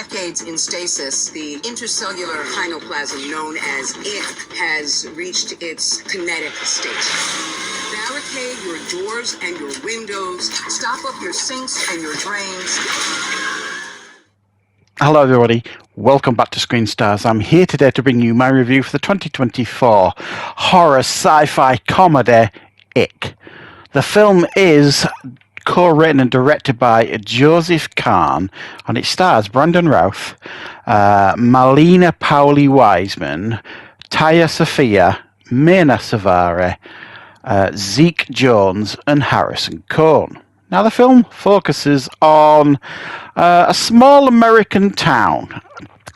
decades in stasis, the intercellular hynoplasm known as it has reached its kinetic state. Barricade your doors and your windows. Stop up your sinks and your drains. Hello everybody, welcome back to Screenstars. I'm here today to bring you my review for the 2024 horror sci-fi comedy Ick. The film is co-written and directed by Joseph Kahn, and it stars Brandon Routh, Malina Pauli-Wiseman, Taya Sophia, Mena Savari, Zeke Jones and Harrison Cohn. Now, the film focuses on a small American town.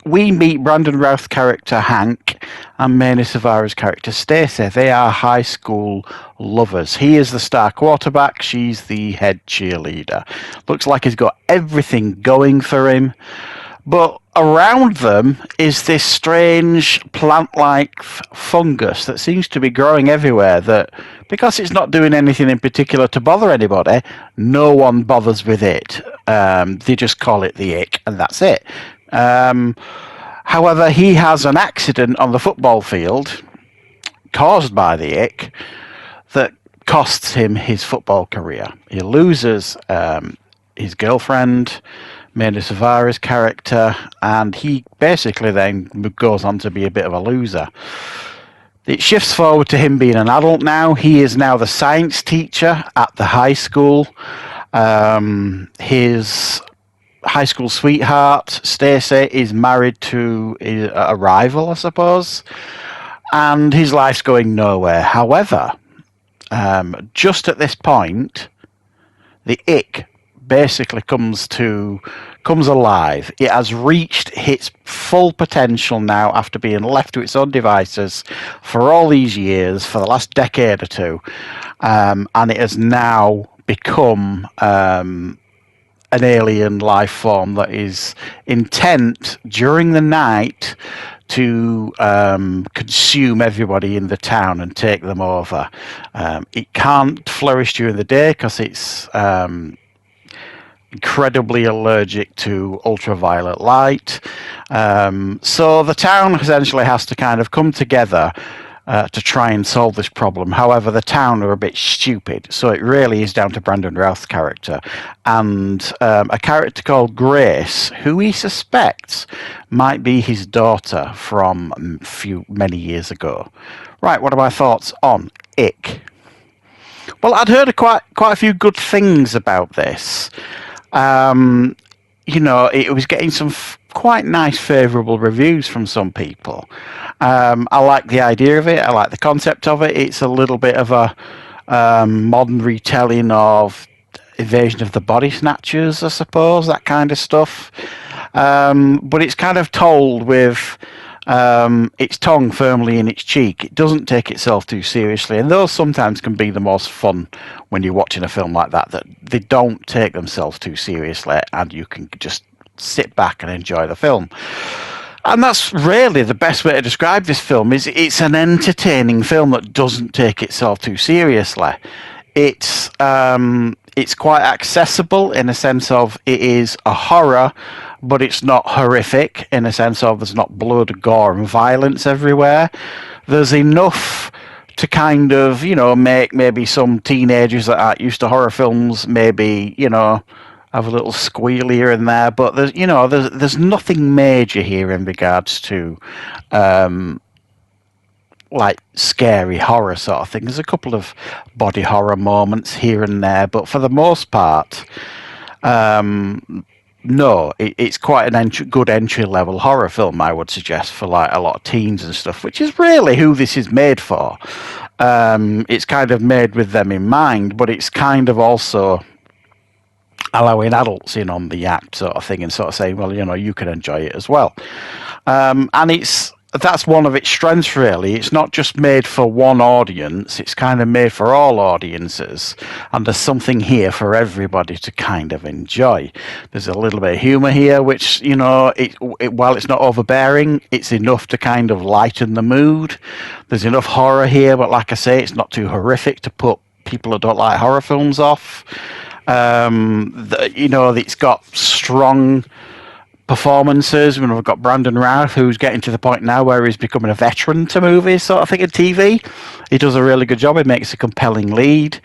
We meet Brandon Routh's character Hank and Mena Savari's character Stacey. They are high school lovers. He is the star quarterback. She's the head cheerleader. Looks like he's got everything going for him. But around them is this strange plant-like fungus that seems to be growing everywhere that, because it's not doing anything in particular to bother anybody, no one bothers with it. They just call it the ick, and that's it. However, he has an accident on the football field caused by the ick that costs him his football career. He loses his girlfriend, Mena Savari's character, and he basically then goes on to be a bit of a loser. It shifts forward to him being an adult now. He is now the science teacher at the high school. His high school sweetheart, Stacey, is married to a rival, I suppose, and his life's going nowhere. However, just at this point, the ick basically comes alive. It has reached its full potential now after being left to its own devices for all these years, for the last decade or two, and it has now become an alien life form that is intent during the night to consume everybody in the town and take them over. It can't flourish during the day because it's incredibly allergic to ultraviolet light. So the town essentially has to kind of come together to try and solve this problem. However, the town are a bit stupid, so it really is down to Brandon Routh's character and a character called Grace, who he suspects might be his daughter from many years ago. Right, what are my thoughts on Ick? Well, I'd heard quite a few good things about this. It was getting some quite nice, favourable reviews from some people. I like the idea of it. I like the concept of it. It's a little bit of a modern retelling of Invasion of the Body Snatchers, I suppose, that kind of stuff. But it's kind of told with its tongue firmly in its cheek. It doesn't take itself too seriously, and those sometimes can be the most fun when you're watching a film like that they don't take themselves too seriously and you can just sit back and enjoy the film. And that's really the best way to describe this film. Is it's an entertaining film that doesn't take itself too seriously. It's quite accessible in a sense of it is a horror, but it's not horrific in a sense of there's not blood, gore, and violence everywhere. There's enough to kind of, make maybe some teenagers that aren't used to horror films maybe, have a little squeal here and there, but there's nothing major here in regards to like scary horror sort of thing. There's a couple of body horror moments here and there, but for the most part, no, it's quite an good entry-level horror film, I would suggest, for like a lot of teens and stuff, which is really who this is made for. It's kind of made with them in mind, but it's kind of also allowing adults in on the act sort of thing and sort of saying, well, you can enjoy it as well. And that's one of its strengths, really. It's not just made for one audience, it's kind of made for all audiences, and there's something here for everybody to kind of enjoy. There's a little bit of humour here, which, while it's not overbearing, it's enough to kind of lighten the mood. There's enough horror here, but like I say, it's not too horrific to put people that don't like horror films off. It's got strong performances. We've got Brandon Routh, who's getting to the point now where he's becoming a veteran to movies, sort of thing, in TV. He does a really good job. He makes a compelling lead.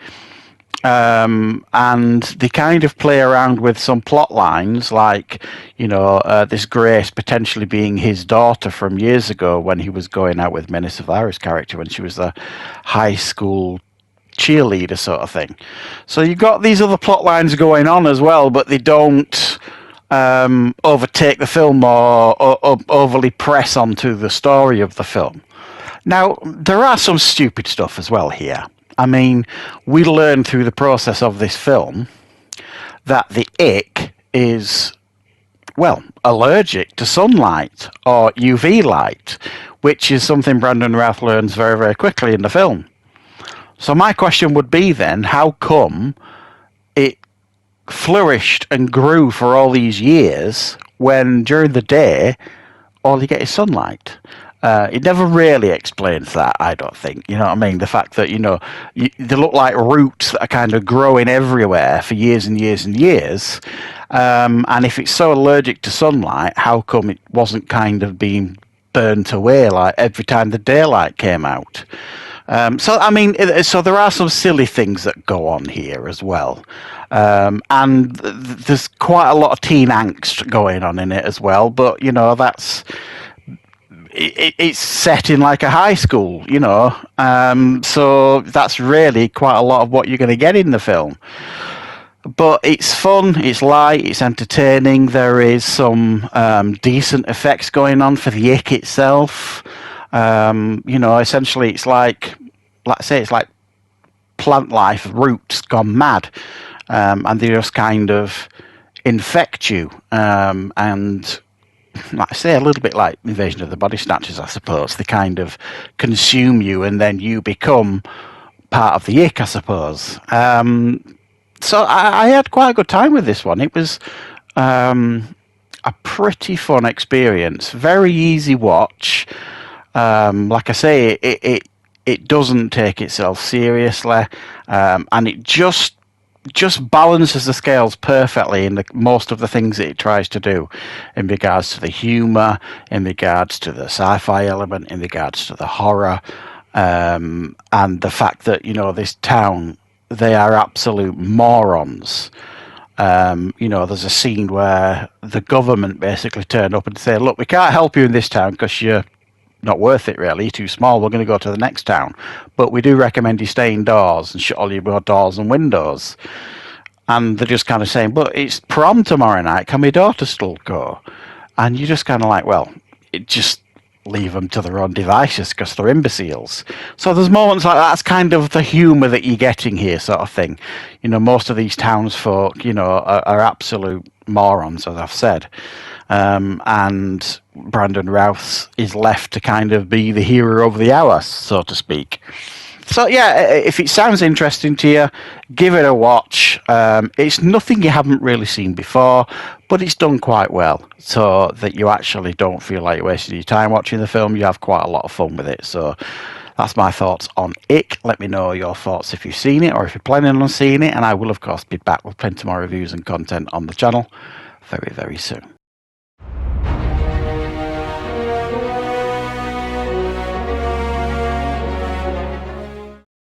And they kind of play around with some plot lines, like, this Grace potentially being his daughter from years ago when he was going out with Mena Savara's character when she was a high school cheerleader sort of thing. So you've got these other plot lines going on as well, but they don't overtake the film or overly press onto the story of the film. Now, there are some stupid stuff as well here. I mean, we learn through the process of this film that the ick is, well, allergic to sunlight or UV light, which is something Brandon Routh learns very, very quickly in the film. So my question would be then, how come it flourished and grew for all these years when during the day all you get is sunlight? It never really explains that, I don't think. You know what I mean? The fact that, they look like roots that are kind of growing everywhere for years and years and years. And if it's so allergic to sunlight, how come it wasn't kind of being burnt away like every time the daylight came out? So there are some silly things that go on here as well. And there's quite a lot of teen angst going on in it as well. But, that's... It's set in like a high school, so that's really quite a lot of what you're going to get in the film. But it's fun, it's light, it's entertaining. There is some decent effects going on for the ick itself. Essentially it's like plant life, roots gone mad, and they just kind of infect you, and like I say, a little bit like Invasion of the Body Snatchers, I suppose. They kind of consume you and then you become part of the ick, I suppose. So I had quite a good time with this one. It was a pretty fun experience. Very easy watch. Like I say, it doesn't take itself seriously, and it just balances the scales perfectly in most of the things that it tries to do in regards to the humour, in regards to the sci-fi element, in regards to the horror, and the fact that, this town, they are absolute morons. There's a scene where the government basically turn up and say, look, we can't help you in this town because you're not worth it, really. You're too small. We're going to go to the next town. But we do recommend you stay indoors and shut all your doors and windows. And they're just kind of saying, but it's prom tomorrow night. Can my daughter still go? And you're just kind of like, well, just leave them to their own devices because they're imbeciles. So there's moments like that's kind of the humour that you're getting here, sort of thing. Most of these townsfolk, are absolute morons, as I've said. And Brandon Routh is left to kind of be the hero of the hour, so to speak. So yeah, if it sounds interesting to you, give it a watch. It's nothing you haven't really seen before, but it's done quite well, so that you actually don't feel like you're wasting your time watching the film. You have quite a lot of fun with it. So that's my thoughts on Ick. Let me know your thoughts if you've seen it or if you're planning on seeing it, and I will of course be back with plenty more reviews and content on the channel very, very soon.